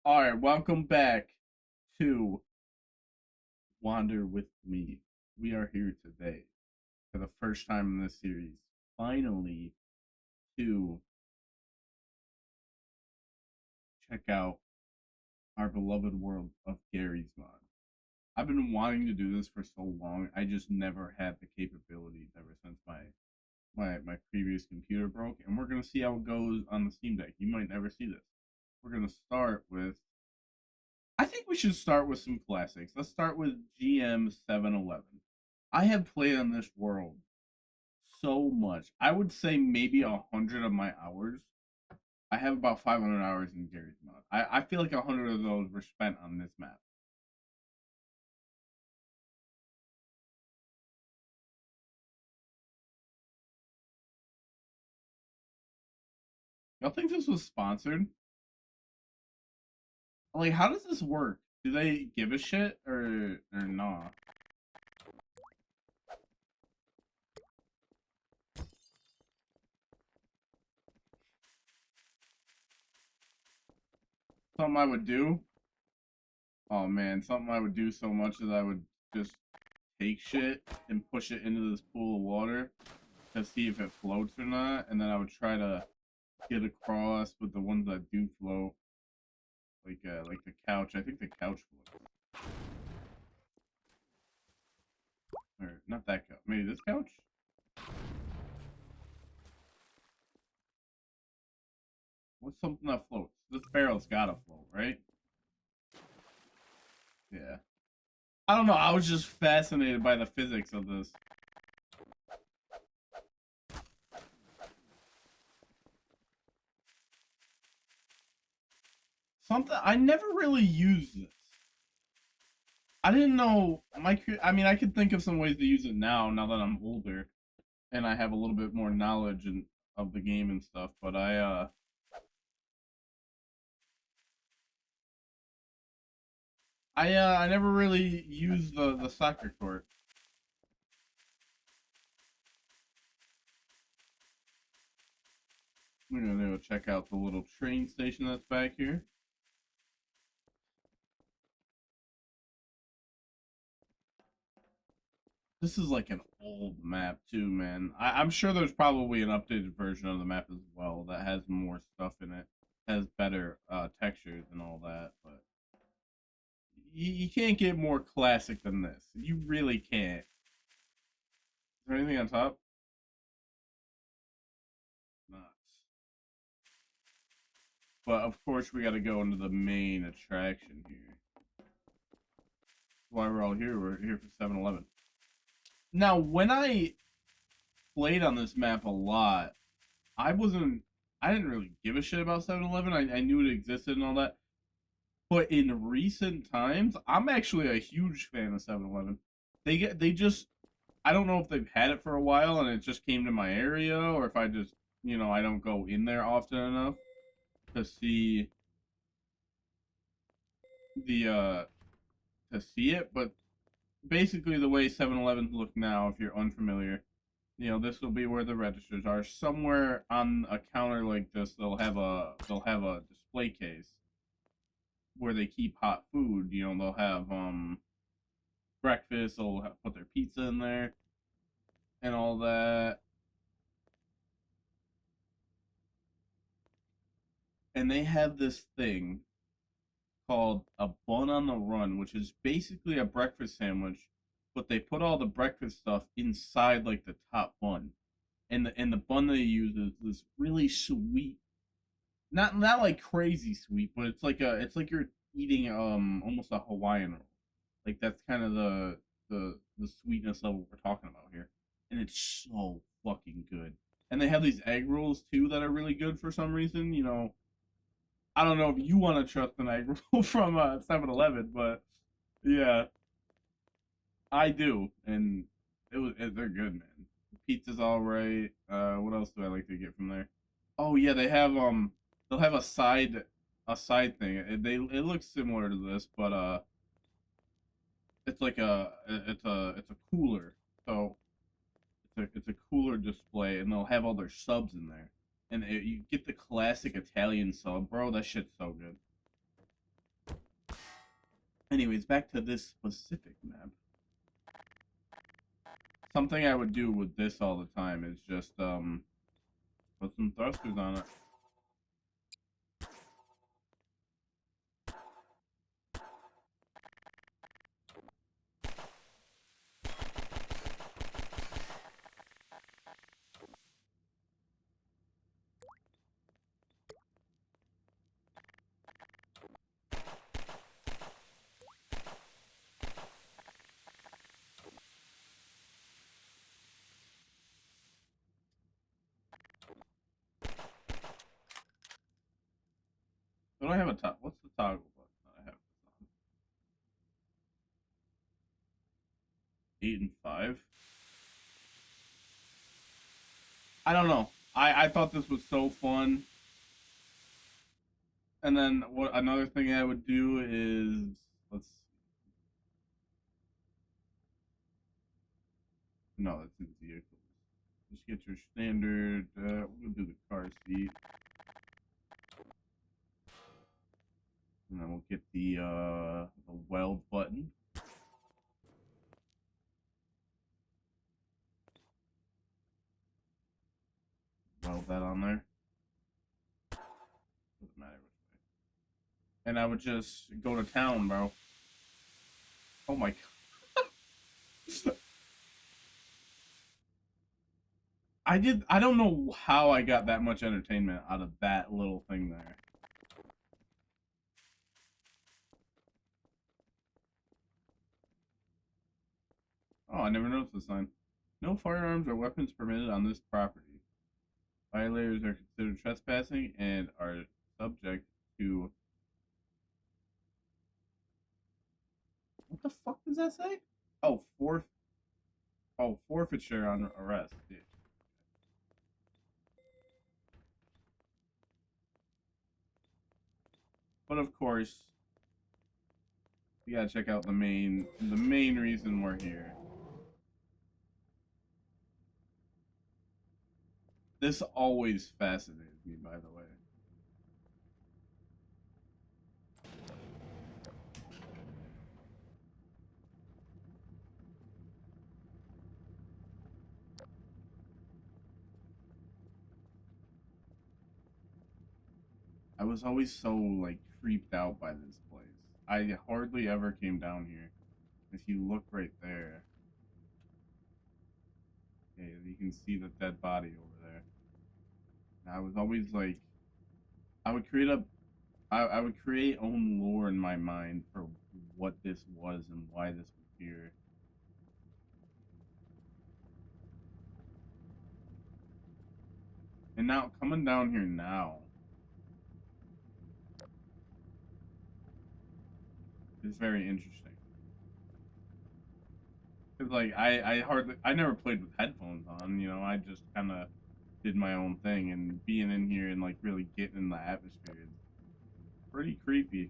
Alright, welcome back to Wander with Me. We are here today for the first time in this series, finally, to check out our beloved world of Gary's Mod. I've been wanting to do this for so long, I just never had the capabilities ever since my previous computer broke, and we're gonna see how it goes on the Steam Deck. You might never see this. We're gonna start with I think we should start with some classics. Let's start with GM 711. I have played on this world so much. I would say maybe 100 of my hours. I have about 500 hours in Gary's mod. I feel like 100 of those were spent on this map. Y'all think this was sponsored? Like, how does this work? Do they give a shit or nah? Something I would do? Oh man, something I would do so much is I would just take shit and push it into this pool of water to see if it floats or not, and then I would try to get across with the ones that do float, like the couch. I think the couch floats, or not that couch. Maybe this couch. What's something that floats? This barrel's gotta float, right? Yeah. I don't know. I was just fascinated by the physics of this. Something I never really used this. I didn't know I mean, I could think of some ways to use it now that I'm older and I have a little bit more knowledge of the game and stuff. But I never really used the soccer court. We're gonna go check out the little train station that's back here. This is like an old map too, man. I'm sure there's probably an updated version of the map as well that has more stuff in it, has better textures and all that. But you can't get more classic than this. You really can't. Is there anything on top? Nuts. But of course, we got to go into the main attraction here. That's why we're all here. We're here for 7-Eleven. Now, when I played on this map a lot, I wasn't. I didn't really give a shit about 7-Eleven. I knew it existed and all that. But in recent times, I'm actually a huge fan of 7-Eleven. They just I don't know if they've had it for a while and it just came to my area, or if I just I don't go in there often enough to see the to see it. But basically, the way 7-Elevens look now, if you're unfamiliar, this will be where the registers are. Somewhere on a counter like this, they'll have a display case where they keep hot food. They'll have breakfast. They'll put their pizza in there and all that. And they have this thing called a bun on the run, which is basically a breakfast sandwich, but they put all the breakfast stuff inside like the top bun. And the bun they use is this really sweet, not like crazy sweet, but it's like you're eating almost a Hawaiian roll. Like that's kind of the sweetness level we're talking about here, and it's so fucking good. And they have these egg rolls too that are really good for some reason. I don't know if you want to trust an egg roll from 7-Eleven, but yeah, I do, and they're good, man. The pizza's all right. What else do I like to get from there? Oh yeah, they'll have a side thing. It looks similar to this, but it's like it's a cooler. So it's a cooler display, and they'll have all their subs in there, and you get the classic Italian sub, bro. That shit's so good. Anyways, back to this specific map. Something I would do with this all the time is just put some thrusters on it. Do I have a top? What's the toggle button that I have this on? 8 and 5. I don't know. I thought this was so fun. And then what? Another thing I would do is let's. No, that's in vehicles. Just get your standard. We'll do the car seat, and then we'll get the weld button. Weld that on there. Doesn't matter which way. And I would just go to town, bro. Oh my god. I don't know how I got that much entertainment out of that little thing there. Oh, I never noticed the sign. No firearms or weapons permitted on this property. Violators are considered trespassing and are subject to. What the fuck does that say? Oh, forfeiture on arrest. Yeah. But of course, you gotta check out the main reason we're here. This always fascinated me, by the way. I was always so like creeped out by this place. I hardly ever came down here. If you look right there, okay, you can see the dead body over there. And I was always like, I would create a, I would create own lore in my mind for what this was and why this was here. And now coming down here now is very interesting. Cause like I never played with headphones on. You know, I just kind of did my own thing, and being in here and like really getting in the atmosphere is pretty creepy.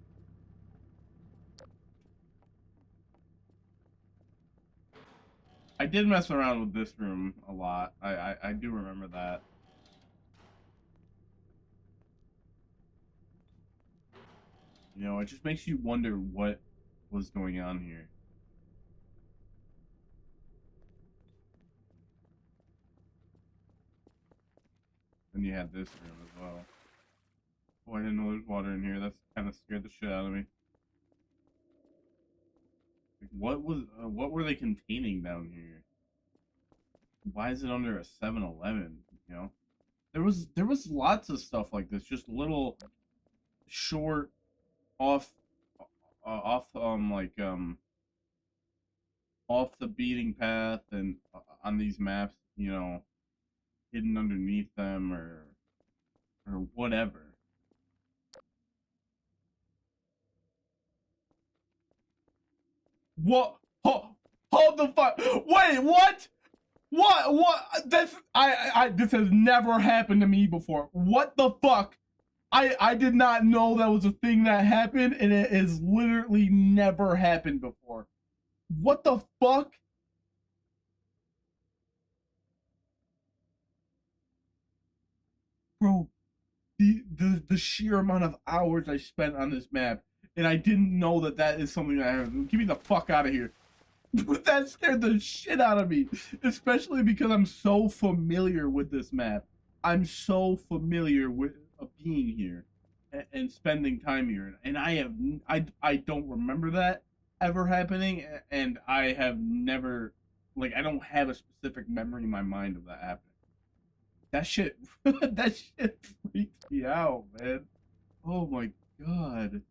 I did mess around with this room a lot. I do remember that. You know, it just makes you wonder what was going on here. And you had this room as well. Oh, I didn't know there's water in here. That's kind of scared the shit out of me. Like, what were they containing down here? Why is it under a 7-Eleven? You know, there was lots of stuff like this, just little short off off like off the beating path and on these maps, you know, hidden underneath them or whatever. What? Hold the fuck! Wait, what? What? This this has never happened to me before. What the fuck? I did not know that was a thing that happened, and it has literally never happened before. What the fuck? Bro, the sheer amount of hours I spent on this map and I didn't know that that is something that I have. Get me the fuck out of here. That scared the shit out of me, especially because I'm so familiar with this map. I'm so familiar with being here and spending time here, and I don't remember that ever happening, and I have never, like, I don't have a specific memory in my mind of that happening. That shit, that shit freaked me out, man. Oh my god.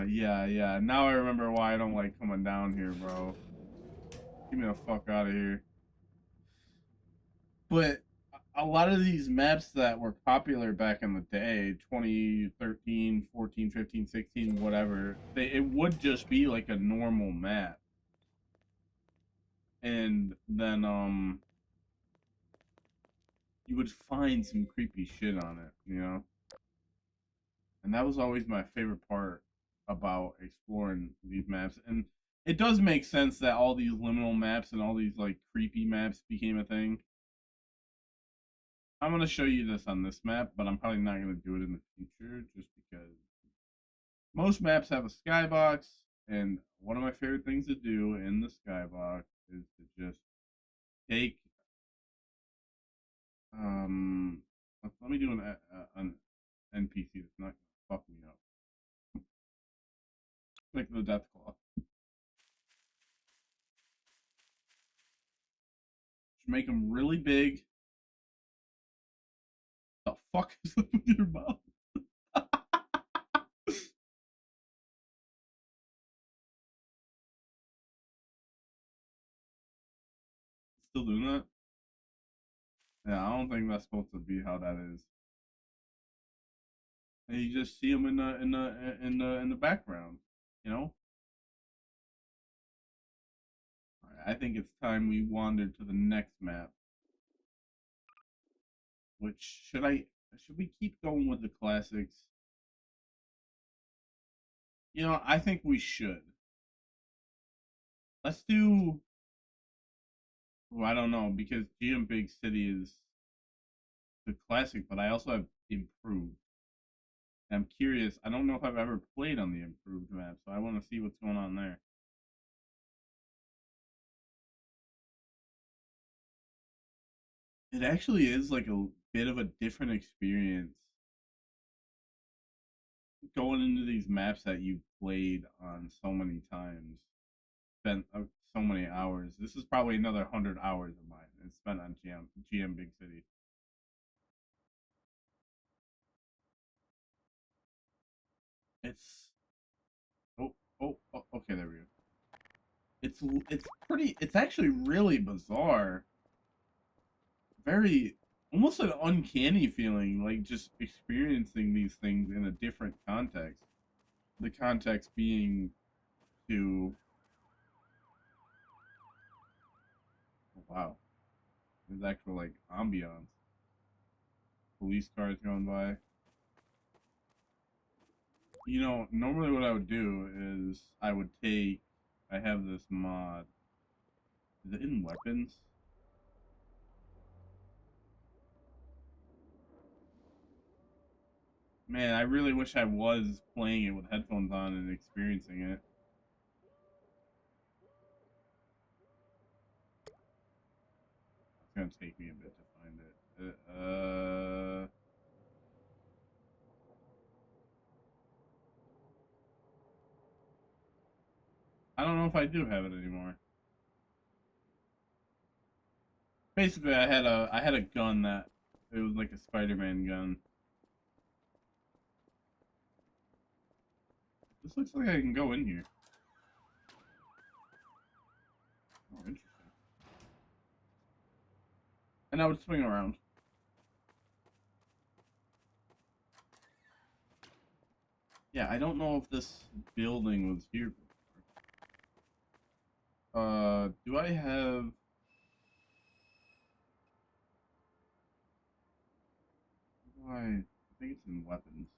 Yeah. Now I remember why I don't like coming down here, bro. Get me the fuck out of here. But a lot of these maps that were popular back in the day, 2013, 14, 15, 16, whatever, it would just be like a normal map. And then you would find some creepy shit on it, you know? And that was always my favorite part about exploring these maps. And it does make sense that all these liminal maps and all these like creepy maps became a thing. I'm gonna show you this on this map, but I'm probably not gonna do it in the future just because most maps have a skybox, and one of my favorite things to do in the skybox is to just take let me do an NPC that's not gonna fuck me up. Like the death claw. Just make them really big. The fuck is up with your mouth? Still doing that? Yeah, I don't think that's supposed to be how that is. And you just see them in the background, you know. All right, I think it's time we wander to the next map. Which should we keep going with the classics? You know, I think we should. Let's do. Well, I don't know because GM Big City is the classic, but I also have improved. I'm curious. I don't know if I've ever played on the improved map, so I want to see what's going on there. It actually is like a bit of a different experience going into these maps that you've played on so many times, spent so many hours. This is probably another 100 hours of mine. It's spent on GM Big City. It's okay, there we go. It's pretty. It's actually really bizarre. Very almost an uncanny feeling, like just experiencing these things in a different context. The context being to oh, wow, there's actual like ambiance. Police cars going by. You know, normally what I would do is I would take. I have this mod. Is it in weapons? Man, I really wish I was playing it with headphones on and experiencing it. It's gonna take me a bit to find it. I don't know if I do have it anymore. Basically, I had a gun that it was like a Spider-Man gun. This looks like I can go in here. Oh, interesting. And I would swing around. Yeah, I don't know if this building was here before. Do I have? I think it's in weapons.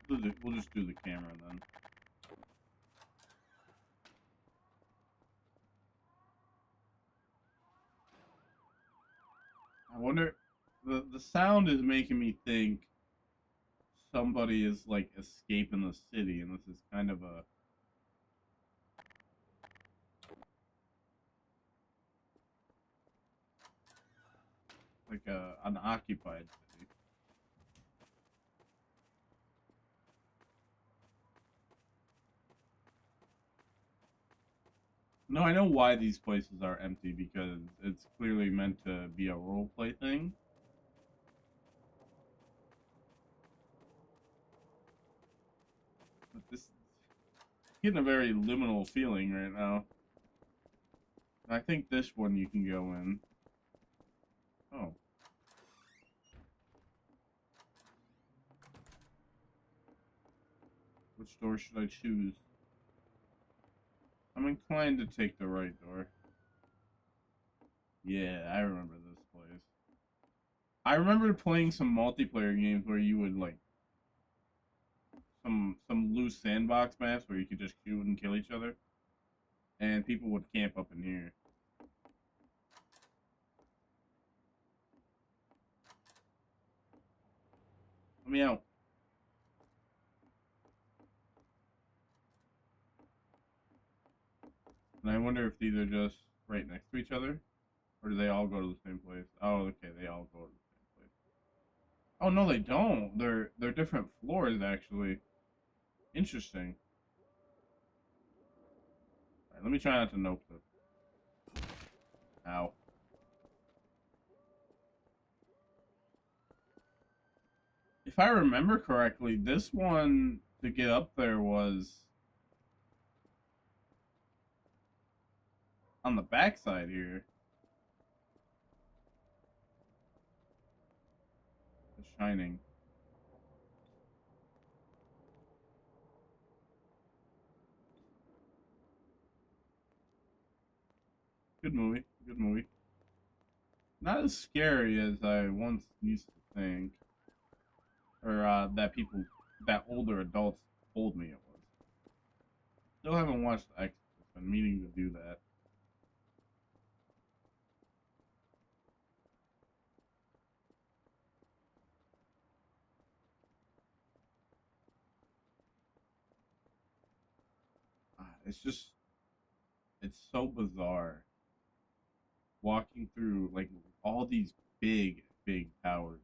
We'll just do the camera then. I wonder. The sound is making me think somebody is like escaping the city, and this is kind of a an occupied city. No, I know why these places are empty because it's clearly meant to be a role play thing. But this is getting a very liminal feeling right now. I think this one you can go in. Oh. Which door should I choose? I'm inclined to take the right door. Yeah, I remember this place. I remember playing some multiplayer games where you would like some loose sandbox maps where you could just shoot and kill each other, and people would camp up in here. Let me out. And I wonder if these are just right next to each other, or do they all go to the same place? Oh, okay, they all go to the same place. Oh no, they don't. They're different floors actually. Interesting. All right, let me try not to nope this. Ow. If I remember correctly, this one to get up there was on the backside here. The Shining. Good movie. Good movie. Not as scary as I once used to think, or that older adults told me it was. Still haven't watched The Exorcist. I'm meaning to do that. It's just, it's so bizarre walking through like all these big towers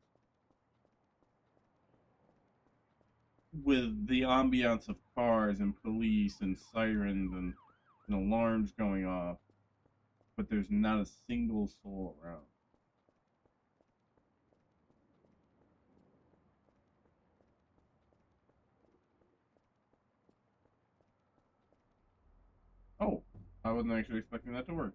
with the ambiance of cars and police and sirens and alarms going off, but there's not a single soul around. Oh, I wasn't actually expecting that to work.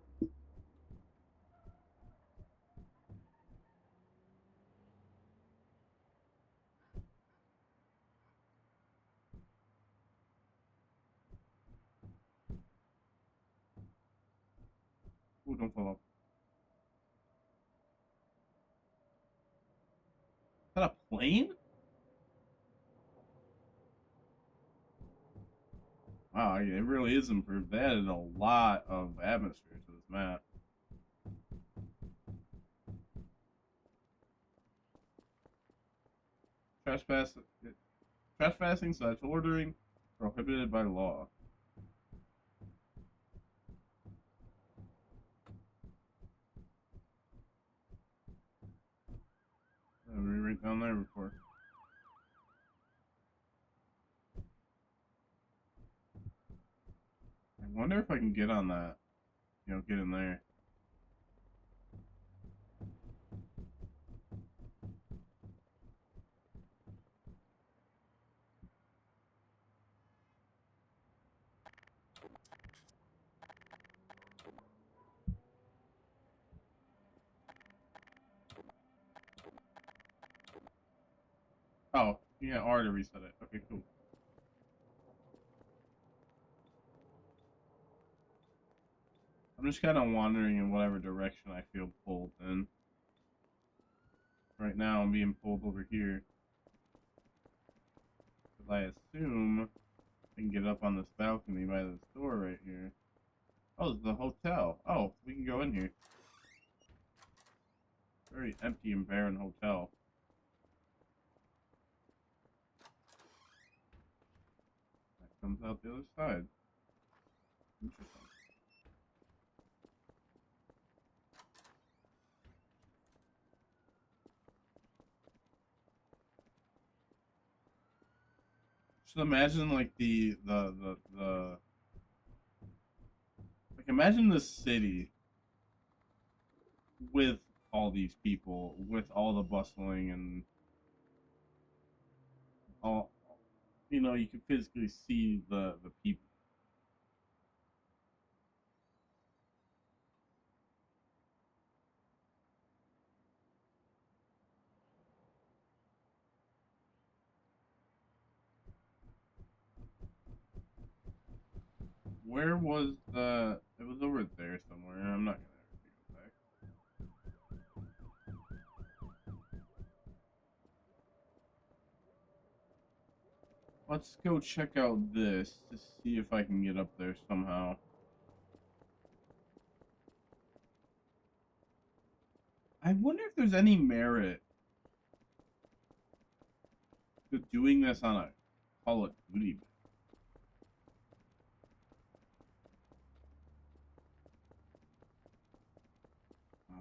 Ooh, don't fall off. Is that a plane? Wow, it really is improved. They added a lot of atmosphere to this map. Trespass, trespassing slash ordering prohibited by law. Let me right down there before. I wonder if I can get on that. Get in there. Oh, yeah, R to reset it. Okay, cool. I'm just kind of wandering in whatever direction I feel pulled in. Right now, I'm being pulled over here. Because I assume I can get up on this balcony by this door right here. Oh, it's the hotel. Oh, we can go in here. very empty and barren hotel. That comes out the other side. Interesting. Just imagine like the like imagine the city with all these people, with all the bustling and all, you can physically see the people. Where was the? It was over there somewhere. I'm not gonna ever go back. Let's go check out this to see if I can get up there somehow. I wonder if there's any merit to doing this on a Call of Duty.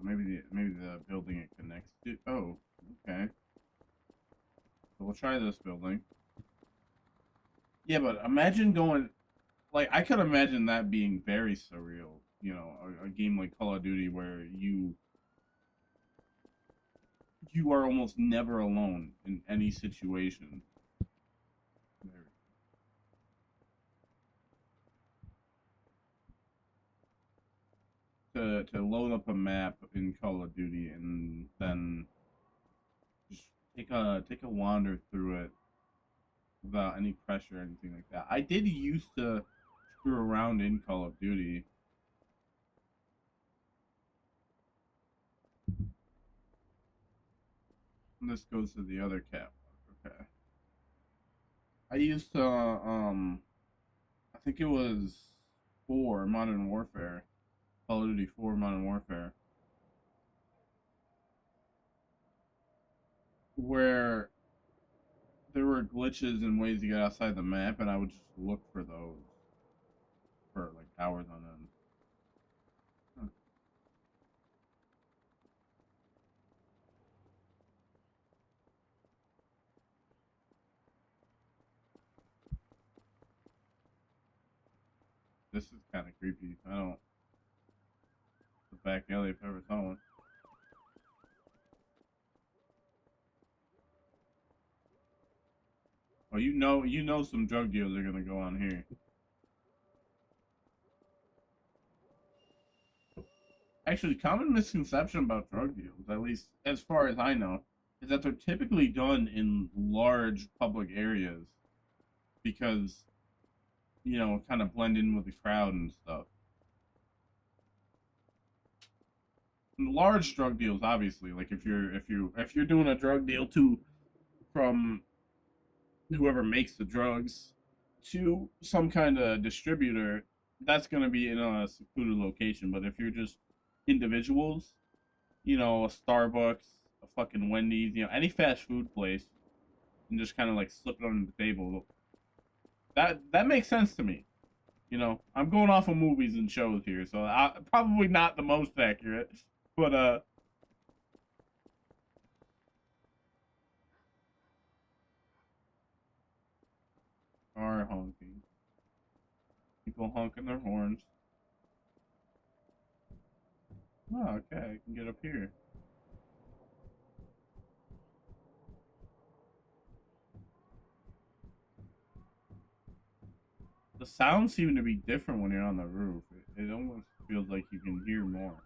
Maybe the building it connects to. Oh, okay. So we'll try this building. Yeah, but imagine going like I could imagine that being very surreal. A game like Call of Duty where you are almost never alone in any situation. To load up a map in Call of Duty and then just take a wander through it without any pressure or anything like that. I did used to screw around in Call of Duty. And this goes to the other cat. Okay. I used to I think it was 4 Modern Warfare. Call of Duty 4 Modern Warfare. Where there were glitches and ways to get outside the map, and I would just look for those for like hours on end. Huh. This is kind of creepy. I don't. The back alley if I ever saw one. Oh, some drug deals are gonna go on here. Actually, common misconception about drug deals, at least as far as I know, is that they're typically done in large public areas because kind of blend in with the crowd and stuff. And large drug deals, obviously, like if you're doing a drug deal to from whoever makes the drugs to some kind of distributor, that's going to be in a secluded location. But if you're just individuals, a Starbucks, a fucking Wendy's, any fast food place, and just kind of like slip it under the table, that makes sense to me. I'm going off of movies and shows here, so probably not the most accurate, but are honking. People honking their horns. Oh, okay, I can get up here. The sounds seem to be different when you're on the roof. It almost feels like you can hear more.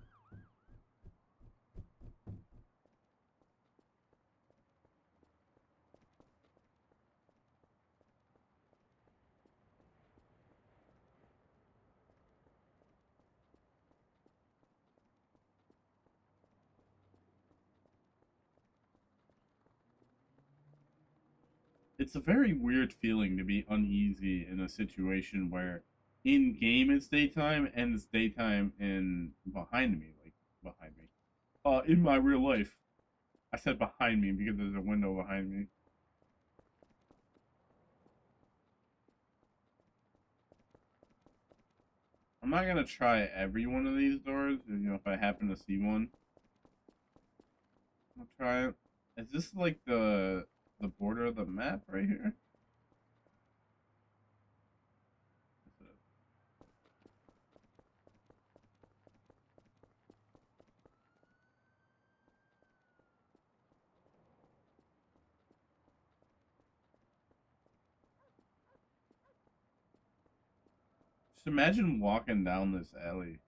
It's a very weird feeling to be uneasy in a situation where in game it's daytime and it's daytime in behind me, like behind me. In my real life. I said behind me because there's a window behind me. I'm not gonna try every one of these doors. You know, if I happen to see one, I'll try it. Is this like the border of the map right here? Just imagine walking down this alley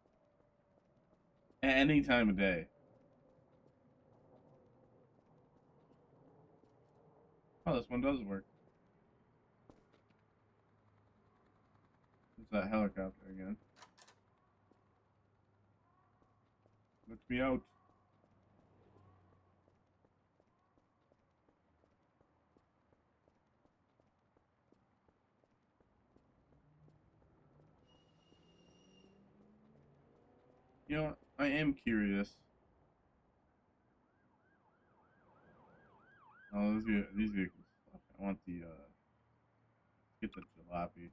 at any time of day. Oh, this one does work. It's that helicopter again. Let me out. You know, I am curious. Oh, these vehicles. I want the get the jalopy.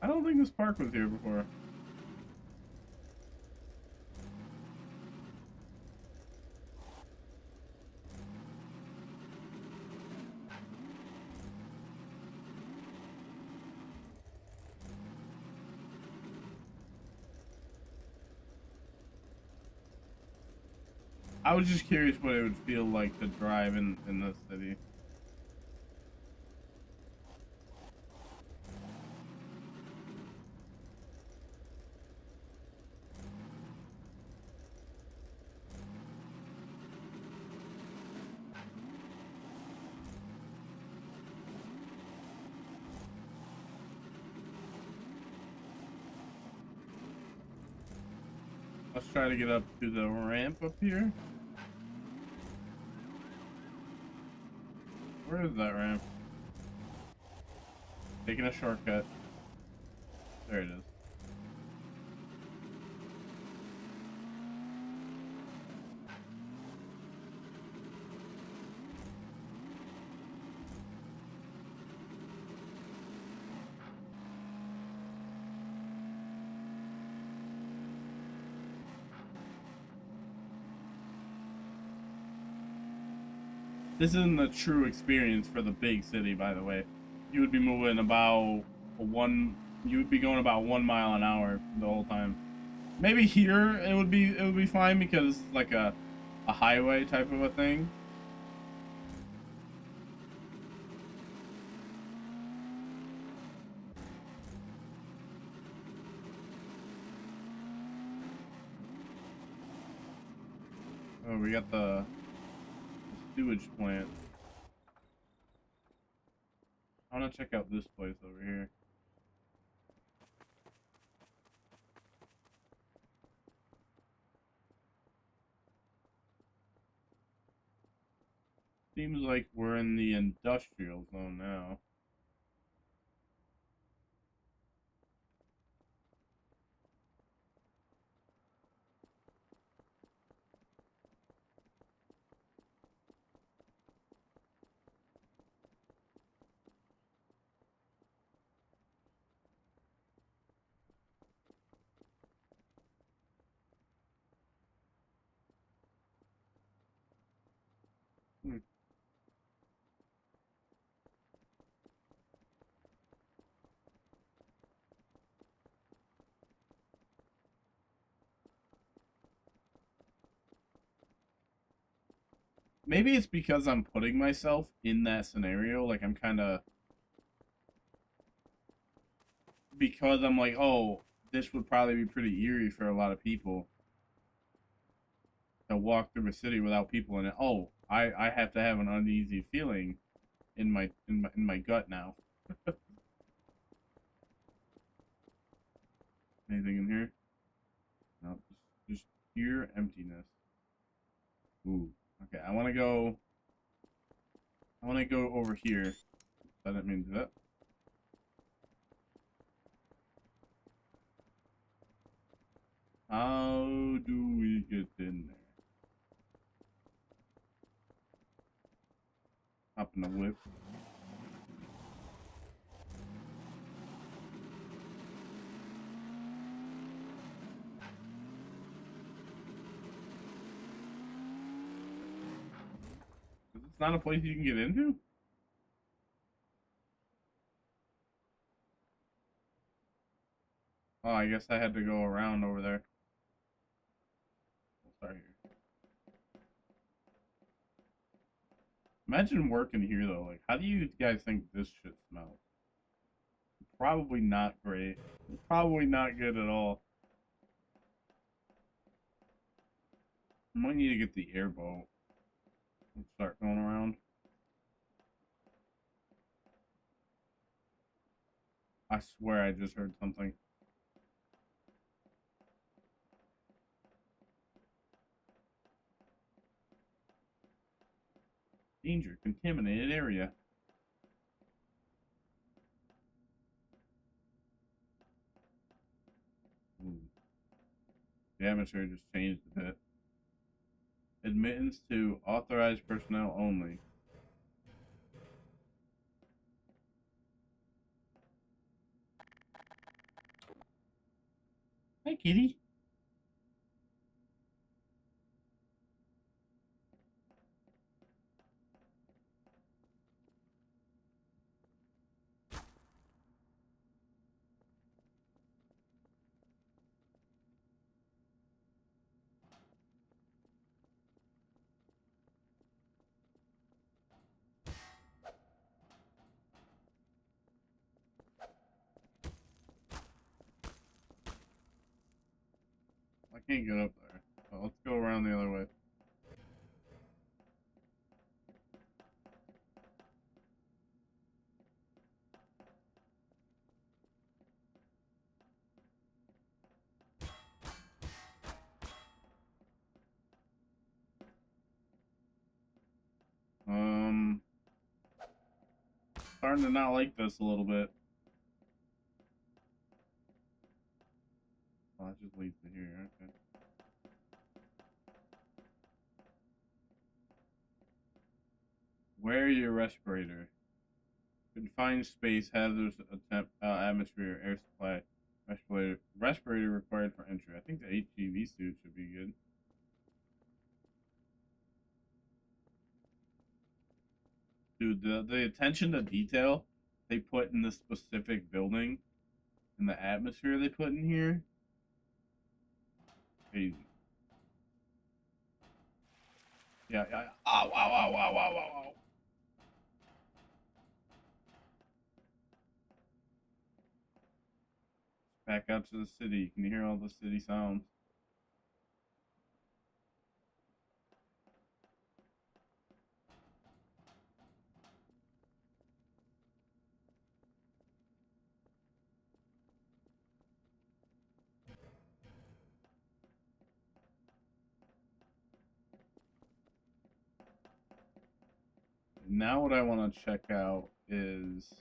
I don't think this park was here before. I was just curious what it would feel like to drive in this city. Let's try to get up to the ramp up here. Where is that ramp? Taking a shortcut. There it is. This isn't a true experience for the big city, by the way. You would be moving about one. You would be going about 1 mile an hour the whole time. Maybe here it would be fine because it's like a highway type of a thing. Oh, we got the sewage plant. I want to check out this place over here. Seems like we're in the industrial zone now. Hmm. Maybe it's because I'm putting myself in that scenario. Like I'm kind of because I'm like, oh, this would probably be pretty eerie for a lot of people to walk through a city without people in it. Oh, I have to have an uneasy feeling in my gut now. Anything in here? No, just pure emptiness. Ooh. Okay, I want to go. I want to go over here. I didn't mean to do that. How do we get in there? Hop in the whip. It's not a place you can get into? Oh, I guess I had to go around over there. We'll start here. Imagine working here though. Like, how do you guys think this shit smells? Probably not great. Probably not good at all. I might need to get the airboat and start going around. I swear I just heard something. Danger, contaminated area. Ooh. The atmosphere just changed a bit. Admittance to authorized personnel only. Hi, kitty. I can't get up there. So let's go around the other way. Starting to not like this a little bit. Oh, that just leads to here. Okay. Wear your respirator. Confined space, hazardous atmosphere, air supply. Respirator required for entry. I think the HGV suit should be good. Dude, the attention to detail they put in this specific building and the atmosphere they put in here, crazy. Yeah, yeah. Ow, ow, ow, ow, ow, ow, ow. Back out to the city. You can hear all the city sounds. Now what I want to check out is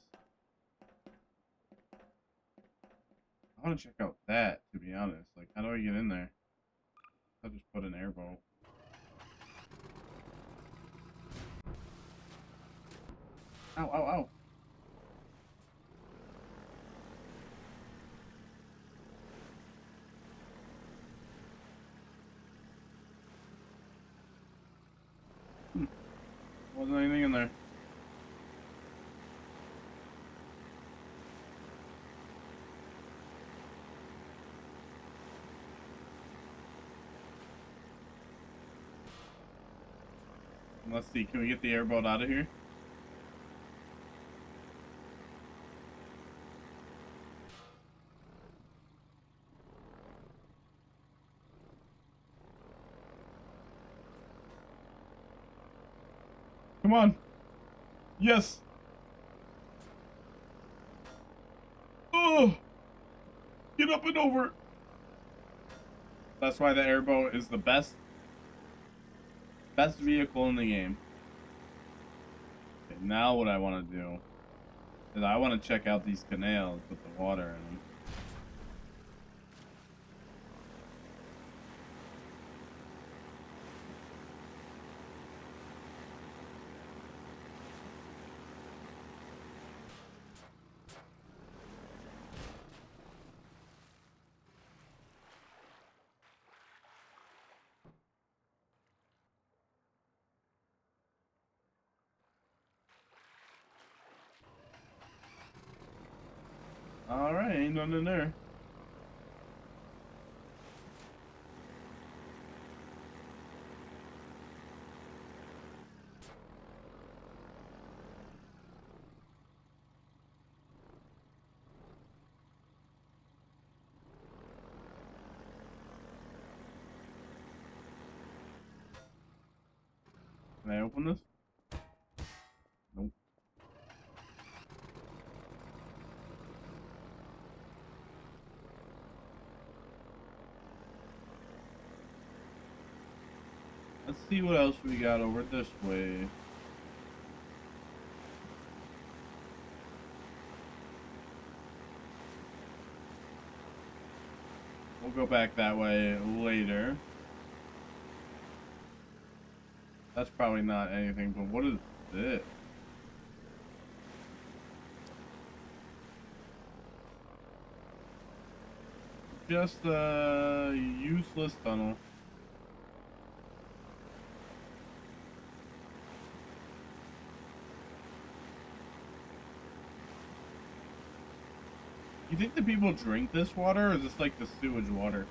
I want to check out that, to be honest. Like, how do I get in there? I'll just put an airboat. Ow, ow, ow. Wasn't anything in there. Let's see, can we get the airboat out of here? Come on. Yes. Oh. Get up and over. That's why the airboat is the best vehicle in the game. Okay, now what I want to do is I want to check out these canals with the water in them. Alright, ain't nothing in there. Can I open this? Nope. Let's see what else we got over this way. We'll go back that way later. That's probably not anything, but what is this? Just a useless tunnel. You think the people drink this water, or is this like the sewage water?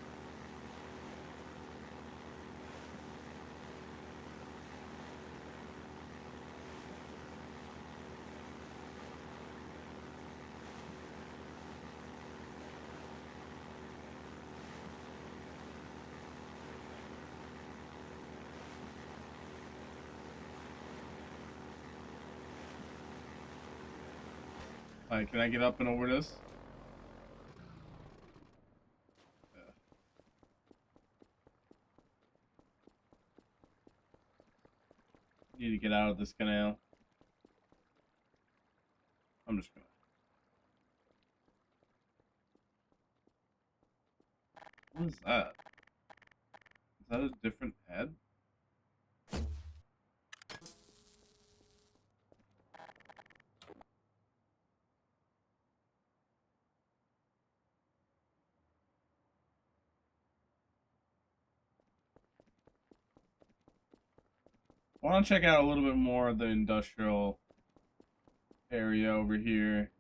Alright, can I get up and over this? Yeah. Need to get out of this canal. I'm just gonna. What is that? Is that a different head? I want to check out a little bit more of the industrial area over here.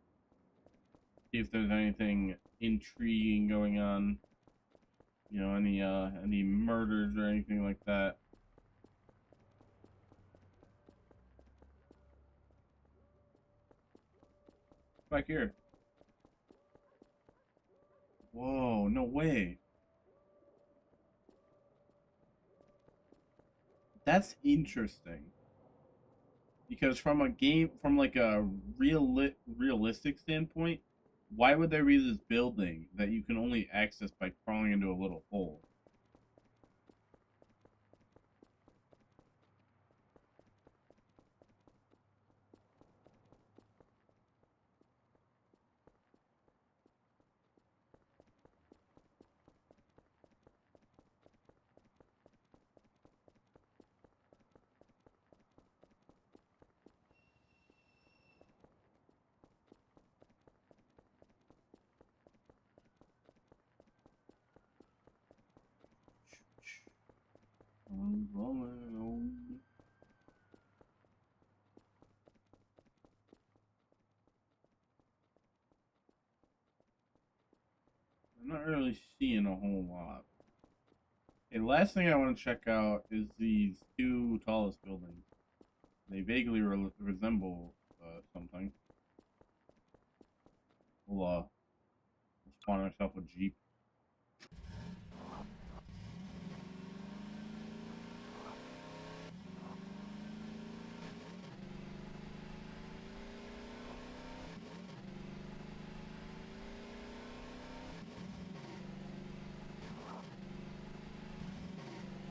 See if there's anything intriguing going on. You know, any murders or anything like that. Back here. Whoa, no way. That's interesting. Because from a game, from like a realistic standpoint, why would there be this building that you can only access by crawling into a little hole? I'm not really seeing a whole lot. Okay, last thing I want to check out is these two tallest buildings. They vaguely resemble something. We'll spawn ourselves a jeep.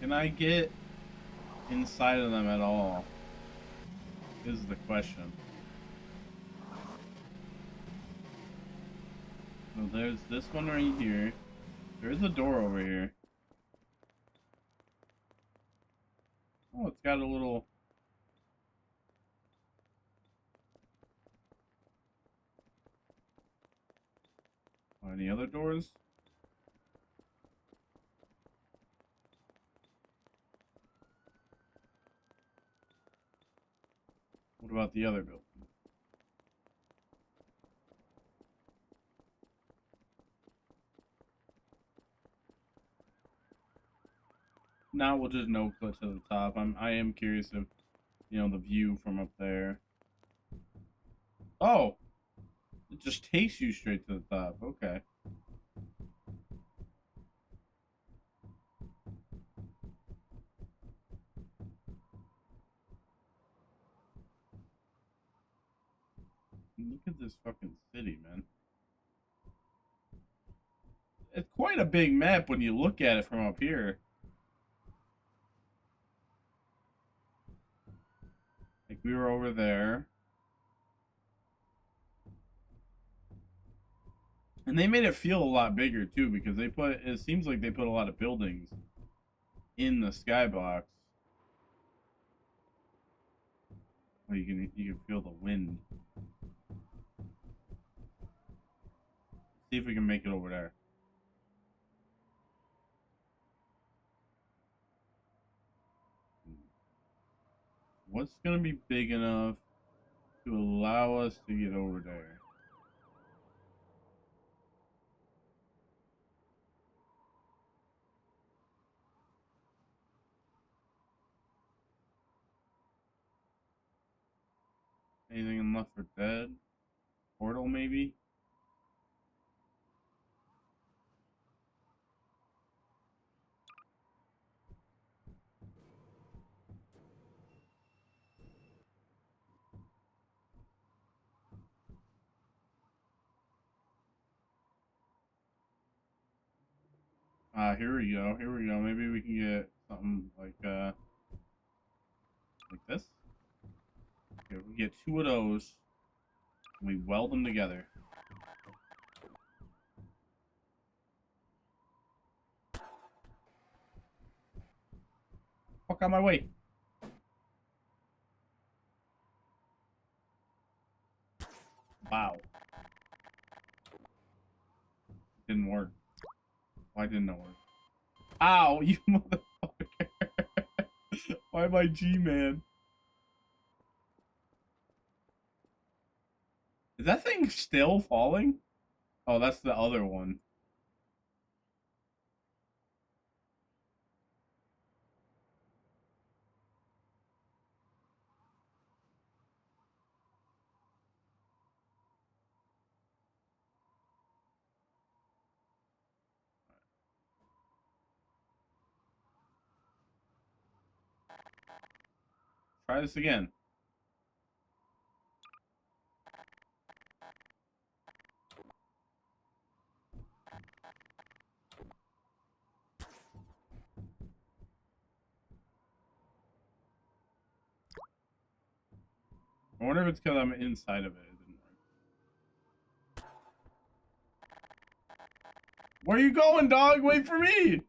Can I get inside of them at all? Is the question. So there's this one right here. There's a door over here. Oh, it's got a little... Oh, any other doors? What about the other building? Now we'll just no clip to the top. I am curious if, you know, the view from up there. Oh, it just takes you straight to the top. Okay. Look at this fucking city, man. It's quite a big map when you look at it from up here. Like we were over there. And they made it feel a lot bigger too because they put it seems like they put a lot of buildings in the skybox. Oh, you can feel the wind. See if we can make it over there. What's gonna be big enough to allow us to get over there? Anything in Left 4 Dead? Portal maybe? Here we go. Here we go. Maybe we can get something like this. Okay, we get two of those. And we weld them together. Fuck out my way. Wow. Didn't work. Why didn't it work? Ow, you motherfucker. Why am I G-Man? Is that thing still falling? Oh, that's the other one. Try this again. I wonder if it's because I'm inside of it. It didn't work. Where are you going, dog? Wait for me!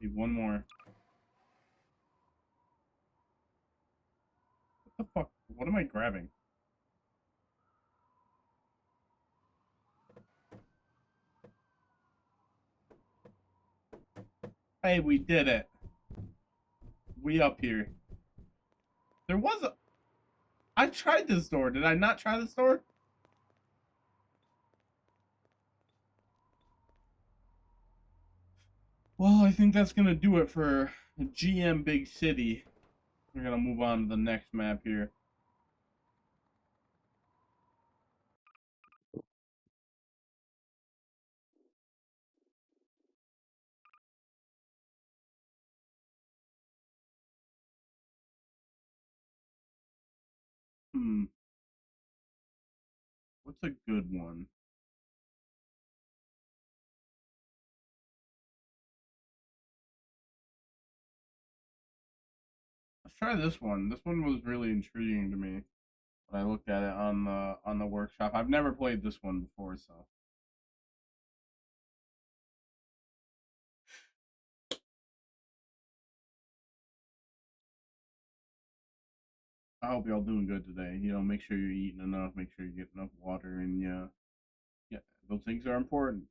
Need one more. What the fuck? What am I grabbing? Hey, we did it. We up here. There was a... I tried this door. Did I not try this door? Well, I think that's gonna do it for GM Big City. We're gonna move on to the next map here. Hmm, what's a good one? Let's try this one. This one was really intriguing to me when I looked at it on the workshop. I've never played this one before, so I hope y'all doing good today. You know, make sure you're eating enough, make sure you get enough water, and yeah, those things are important.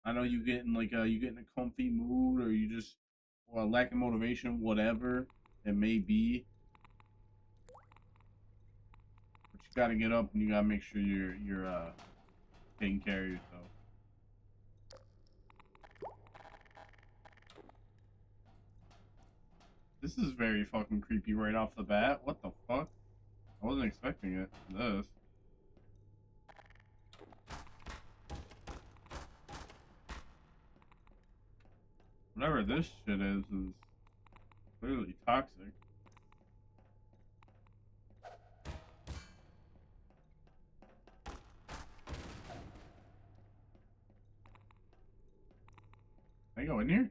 I know you getting a comfy mood, or you just well lack of motivation, whatever it may be. But you gotta get up and you gotta make sure you're taking care of yourself. This is very fucking creepy right off the bat. What the fuck? I wasn't expecting it. This. Whatever this shit is clearly toxic. Can I go in here?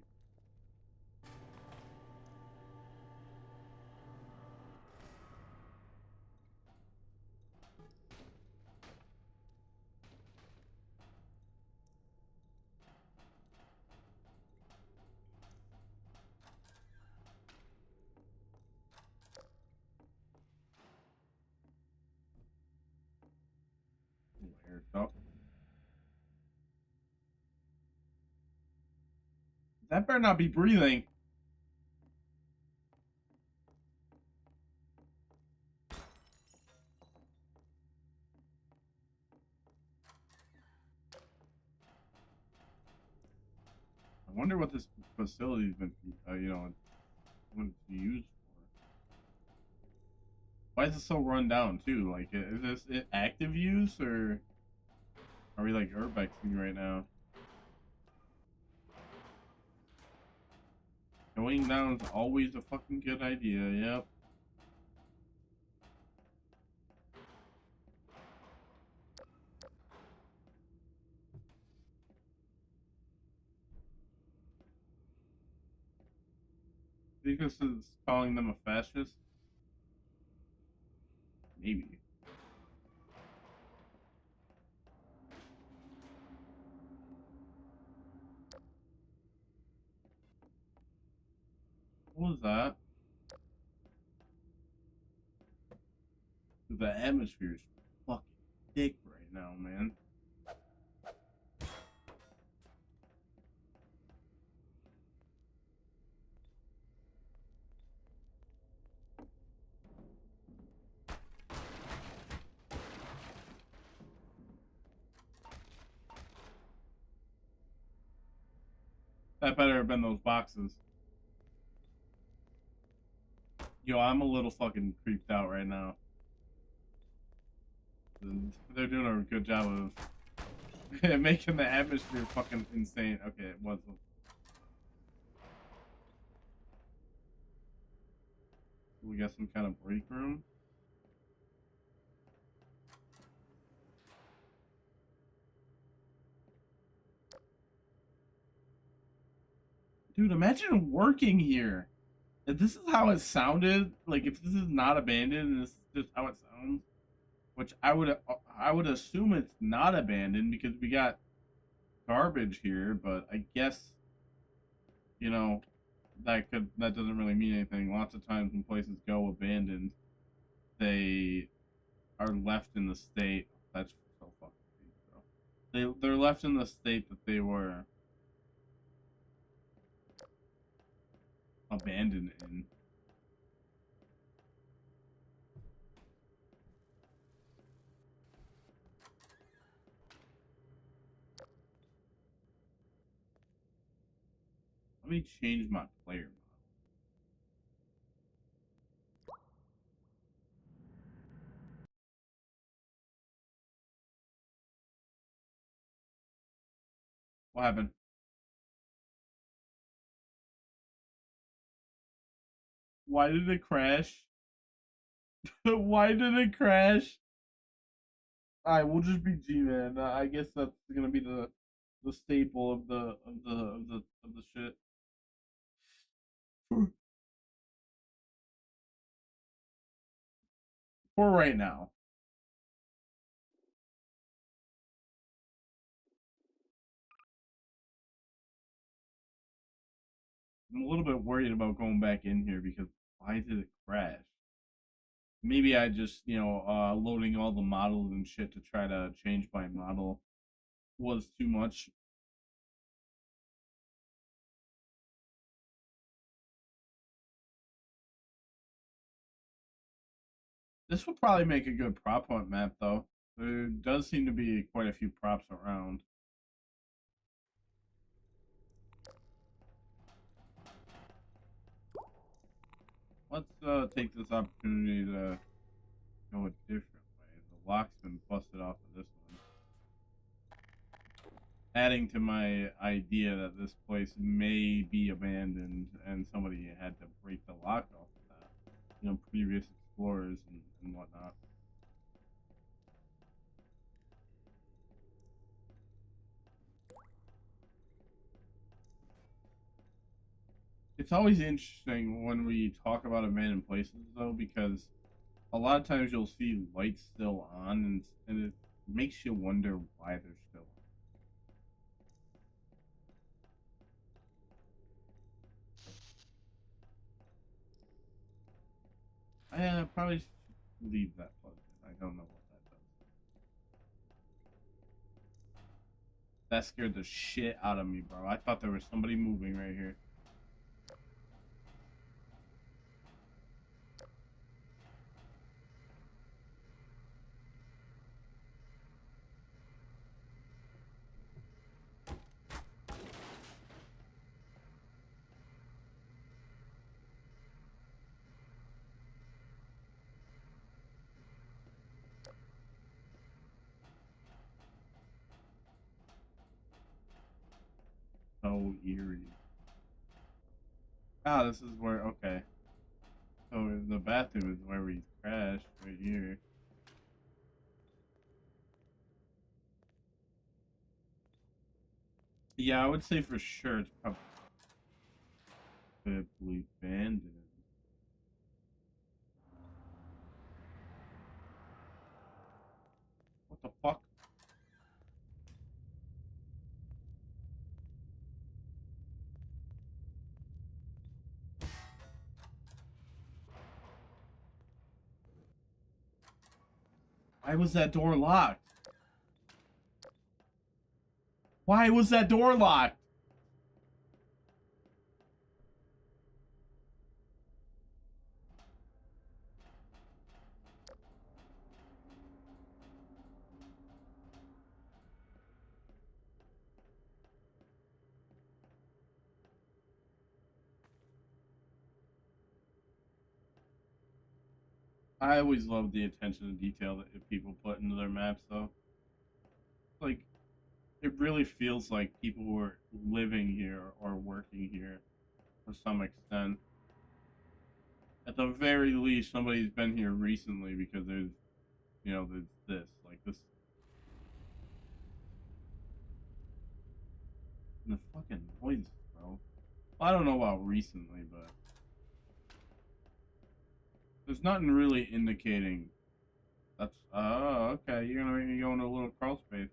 Air duct. That better not be breathing. I wonder what this facility's been, what it's used for. Why is it so run down too? Like, is this active use or are we like urbexing right now? Going down is always a fucking good idea. Yep. Think this is calling them a fascist? Maybe. What was that? The atmosphere's fucking thick right now, man. That better have been those boxes. Yo, I'm a little fucking creeped out right now. They're doing a good job of making the atmosphere fucking insane. Okay, it was. We got some kind of break room. Dude, imagine working here. If this is how it sounded, like if this is not abandoned and this is just how it sounds, which I would assume it's not abandoned because we got garbage here, but I guess you know that doesn't really mean anything. Lots of times when places go abandoned, they are left in the state. That's so fucking bro. They're left in the state that they were abandoned in. Let me change my player model. What happened? Why did it crash? Why did it crash? Alright, we'll just be G-Man. I guess that's gonna be the staple of the shit. For right now. I'm a little bit worried about going back in here because why did it crash? Maybe I just, loading all the models and shit to try to change my model was too much. This would probably make a good prop hunt map, though. There does seem to be quite a few props around. Let's take this opportunity to go a different way. The lock's been busted off of this one. Adding to my idea that this place may be abandoned and somebody had to break the lock off of that. Previous explorers and whatnot. It's always interesting when we talk about abandoned places, though, because a lot of times you'll see lights still on, and it makes you wonder why they're still on. I probably should leave that plugged in. I don't know what that does. That scared the shit out of me, bro. I thought there was somebody moving right here. So eerie. Ah, this is where, okay. So the bathroom is where we crashed, right here. Yeah, I would say for sure it's probably abandoned. What the fuck? Why was that door locked? Why was that door locked? I always love the attention to detail that people put into their maps, though. Like, it really feels like people were living here or working here to some extent. At the very least, somebody's been here recently because there's this. Like, this. And the fucking noises, bro. Well, I don't know about recently, but there's nothing really indicating that's. Oh, okay. You're gonna make me go into a little crawl space.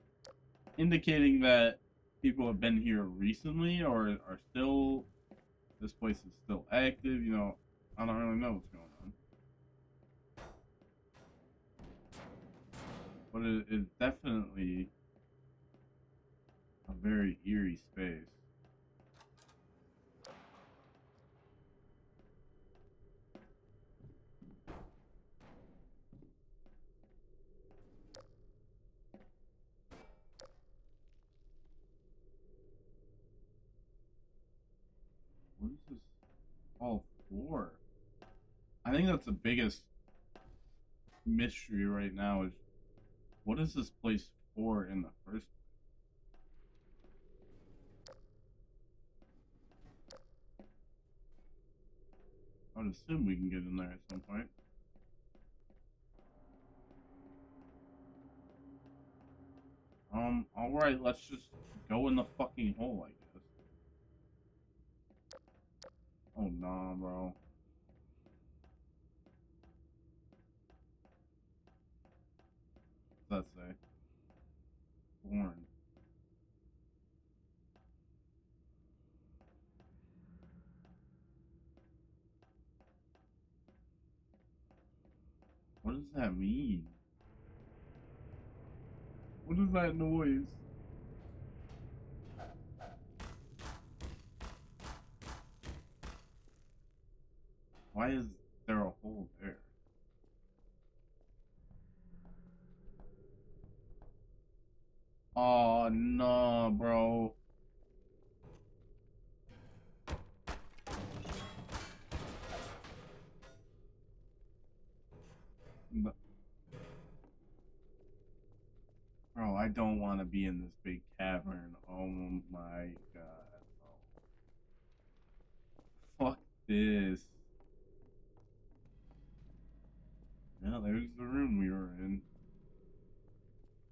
Indicating that people have been here recently or are still this place is still active. I don't really know what's going on, but it is definitely a very eerie space. What is this all for? I think that's the biggest mystery right now is what is this place for in the first would assume we can get in there at some point. Alright, let's just go in the fucking hole, I guess. Oh, nah, bro. What's that say? Born. What does that mean? What is that noise? Why is there a hole there? Oh, no, bro. No. Bro, I don't want to be in this big cavern. Oh my god. Oh. Fuck this. Yeah, there's the room we were in.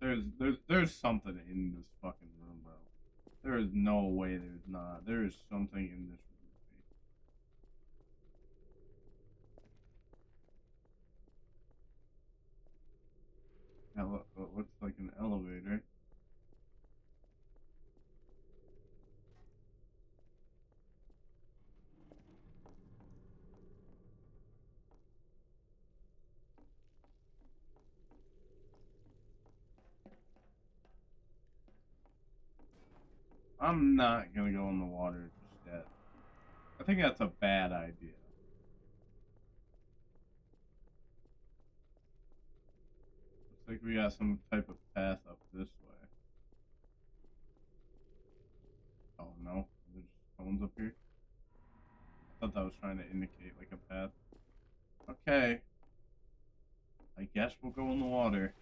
There's something in this fucking room, bro. There is no way there's not. There is something in this room. It looks like an elevator. I'm not gonna go in the water just yet. I think that's a bad idea. Looks like we got some type of path up this way. Oh no, there's stones up here. I thought that was trying to indicate like a path. Okay, I guess we'll go in the water.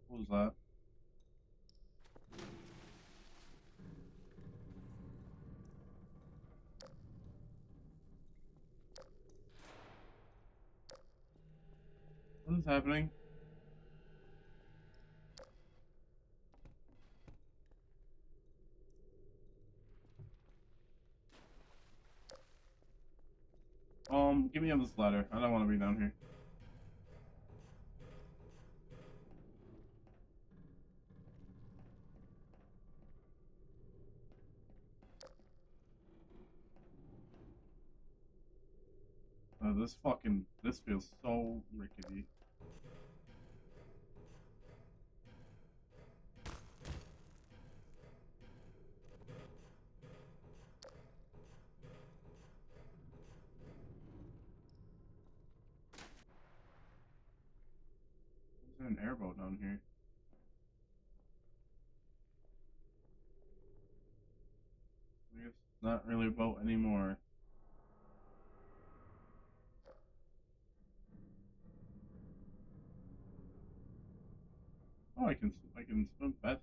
What was that? What is happening? Give me this ladder. I don't want to be down here. This feels so rickety. Is there an airboat down here? I guess it's not really a boat anymore. Oh, I can swim fast.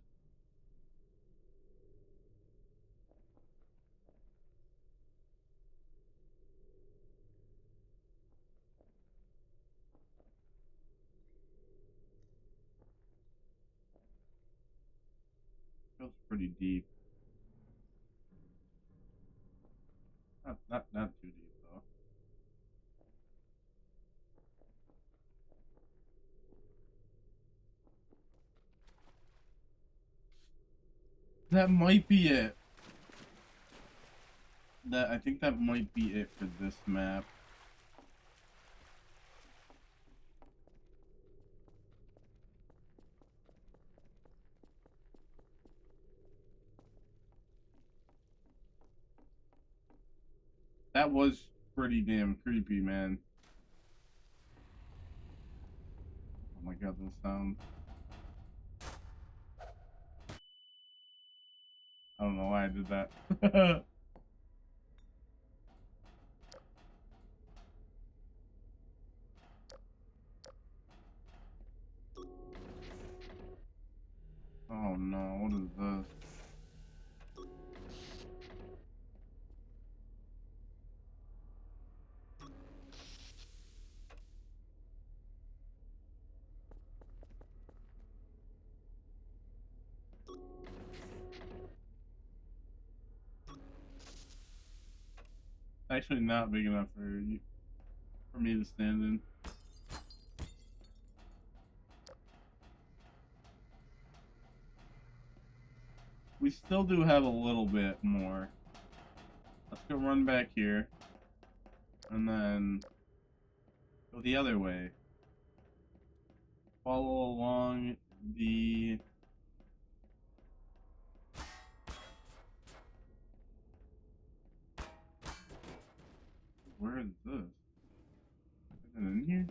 Feels pretty deep. Not too deep though. That might be it. I think that might be it for this map. That was pretty damn creepy, man. Oh my god, those sounds. I don't know why I did that. Oh no, what is this? Actually not big enough for you, for me to stand in. We still do have a little bit more. Let's go run back here. And then go the other way. Follow along the... Where is this? Is it in here?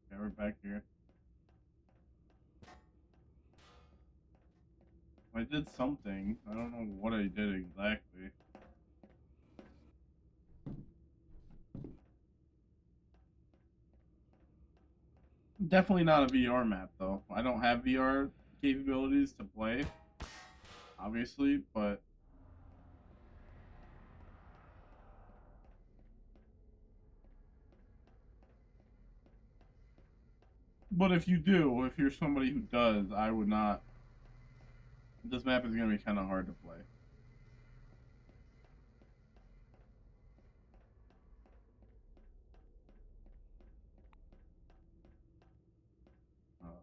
Okay, we're back here. I did something. I don't know what I did exactly. Definitely not a VR map, though. I don't have VR capabilities to play, obviously, but... But if you do, if you're somebody who does, I would not... This map is going to be kind of hard to play.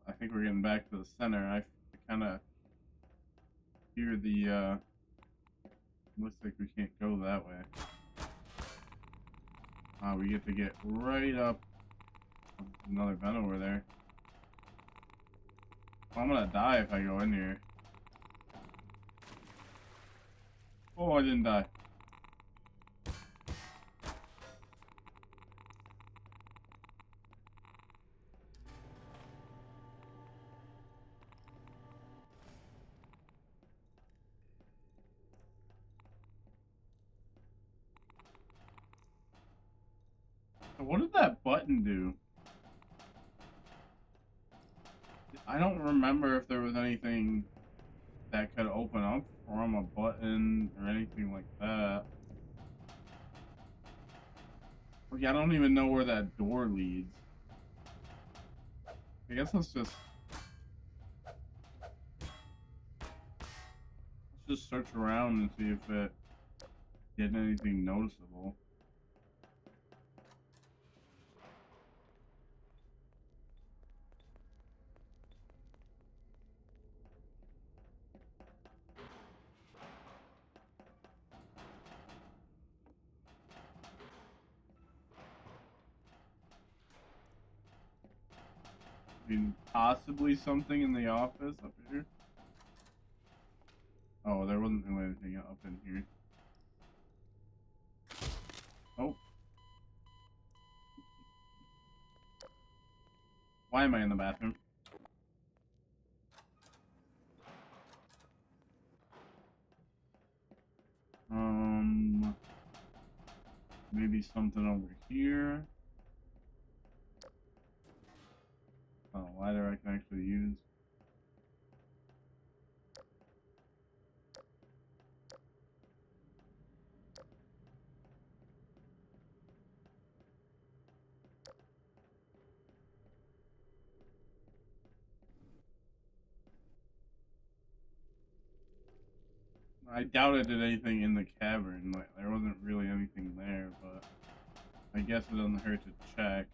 I think we're getting back to the center. I kind of hear the... Looks like we can't go that way. We get to get right up. Another vent over there. I'm gonna die if I go in here. Oh, I didn't die. What did that button do? I don't remember if there was anything that could open up from a button or anything like that. Like, I don't even know where that door leads. I guess let's just search around and see if it did anything noticeable. I mean, possibly something in the office up here. Oh, there wasn't really anything up in here. Oh. Why am I in the bathroom? Maybe something over here. Oh, ladder I can actually use. I doubt it did anything in the cavern. Like, there wasn't really anything there, but I guess it doesn't hurt to check.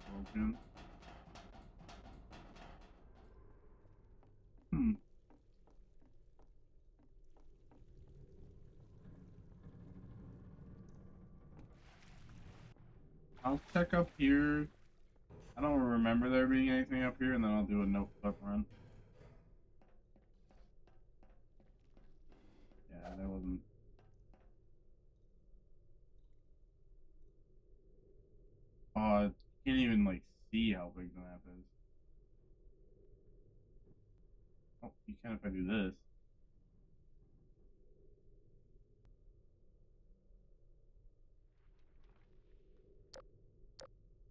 broken. Hmm. I'll check up here. I don't remember there being anything up here, and then I'll do a note flip run. Yeah, there wasn't. Oh, I can't even like see how big the map is. Oh, you can if I do this.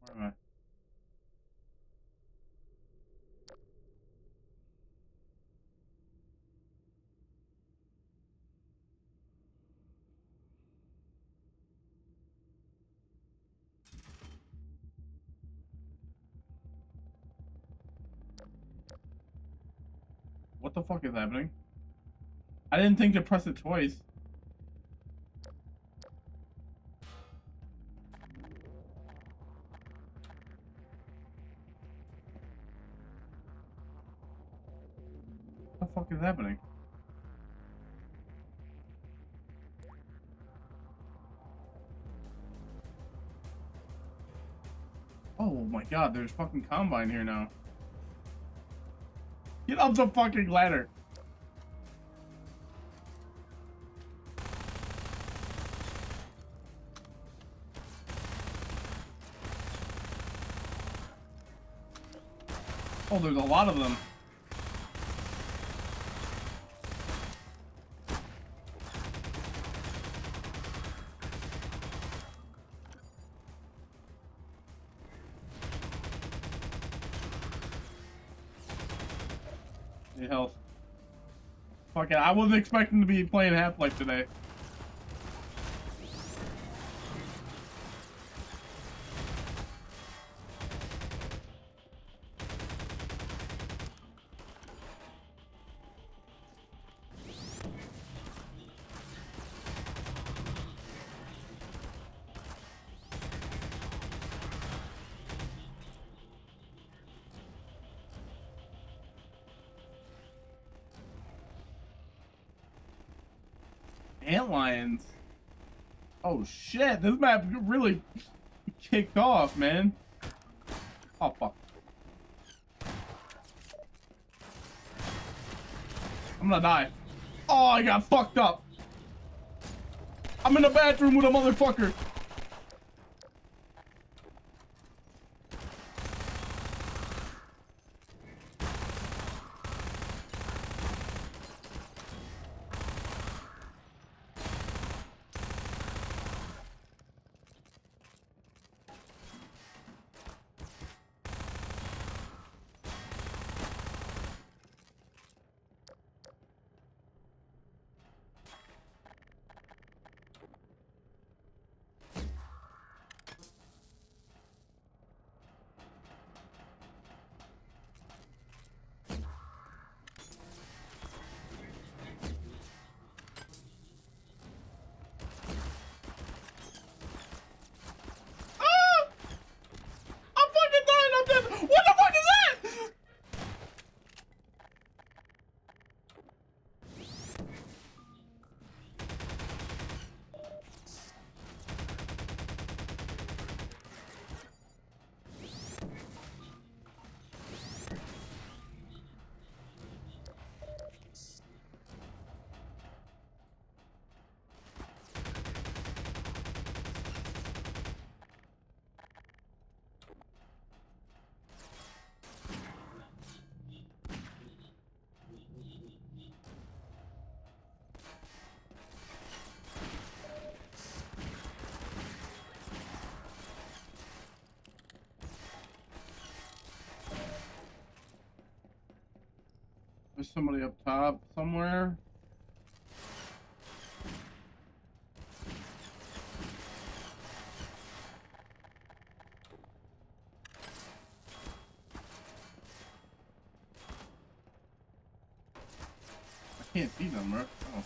Where am I? What the fuck is happening? I didn't think to press it twice. What the fuck is happening? Oh my god, there's fucking Combine here now. Get up the fucking ladder. Oh, there's a lot of them. Need health. Fuck it, I wasn't expecting to be playing Half-Life today. Antlions. Oh shit, this map really kicked off, man. Oh fuck. I'm gonna die. Oh, I got fucked up. I'm in the bathroom with a motherfucker. There's somebody up top somewhere. I can't see them, bro. Oh.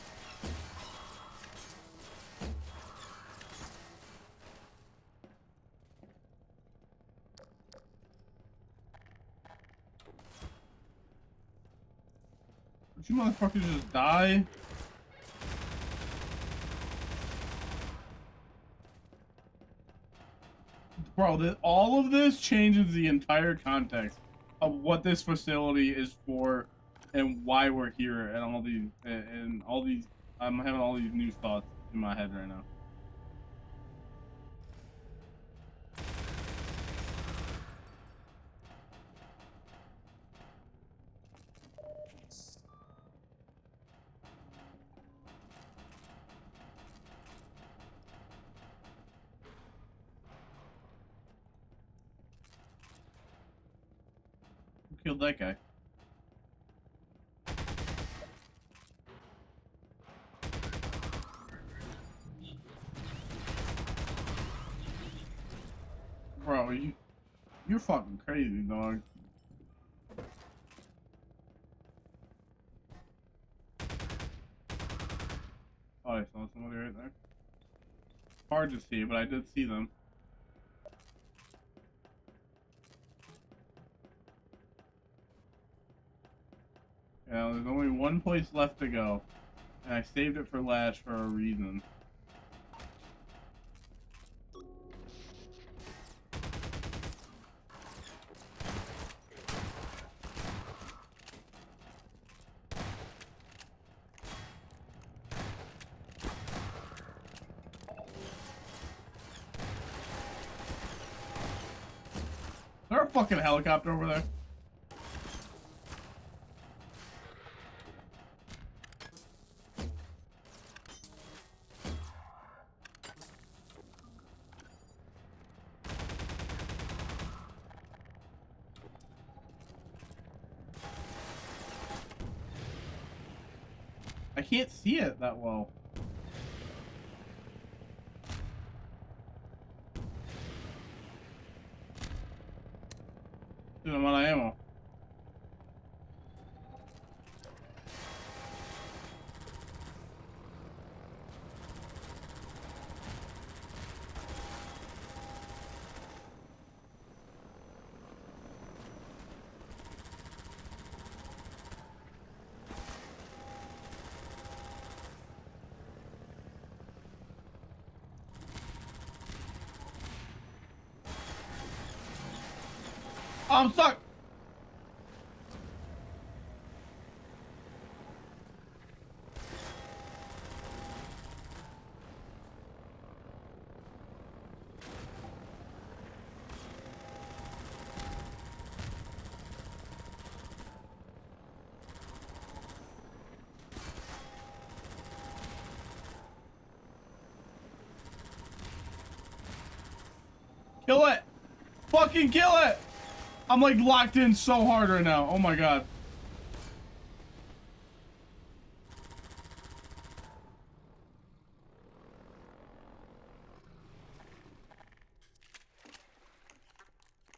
Did you motherfuckers just die? Bro, all of this changes the entire context of what this facility is for and why we're here and all these I'm having all these new thoughts in my head right now. Who killed that guy? Bro, you're fucking crazy, dog. Oh, I saw somebody right there. Hard to see, but I did see them. Yeah, there's only one place left to go. And I saved it for last for a reason. Is there a fucking helicopter over there? I can't see it that well. Dude, I'm out of ammo. Oh, I'm stuck! Kill it! Fucking kill it! I'm like locked in so hard right now. Oh my god.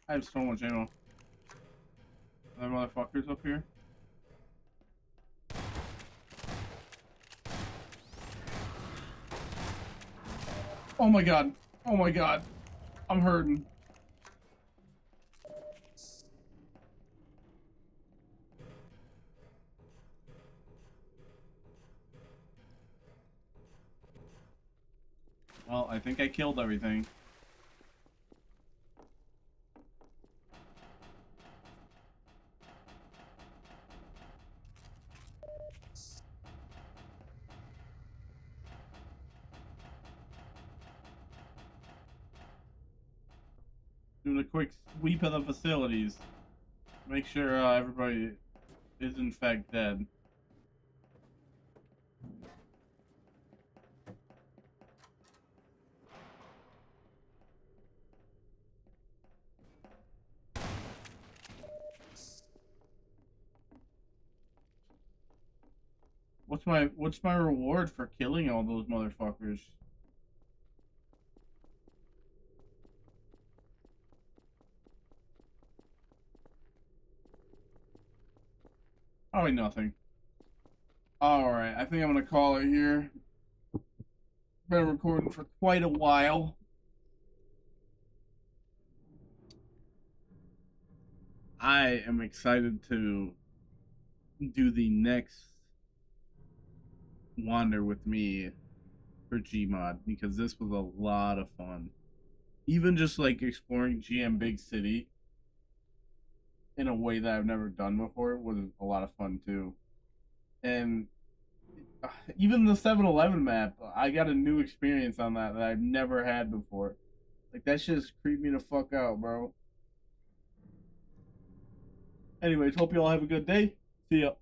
I have so much ammo. Are there motherfuckers up here? Oh my god. Oh my god. I'm hurting. Well, I think I killed everything. Doing a quick sweep of the facilities. Make sure everybody is in fact dead. What's my reward for killing all those motherfuckers? Probably nothing. Alright, I think I'm gonna call it here. Been recording for quite a while. I am excited to do the next wander with me for Gmod because this was a lot of fun. Even just like exploring GM Big City in a way that I've never done before was a lot of fun too. And even the 7-Eleven map, I got a new experience on that I've never had before. Like that just creeped me the fuck out, bro. Anyways, hope you all have a good day. See ya.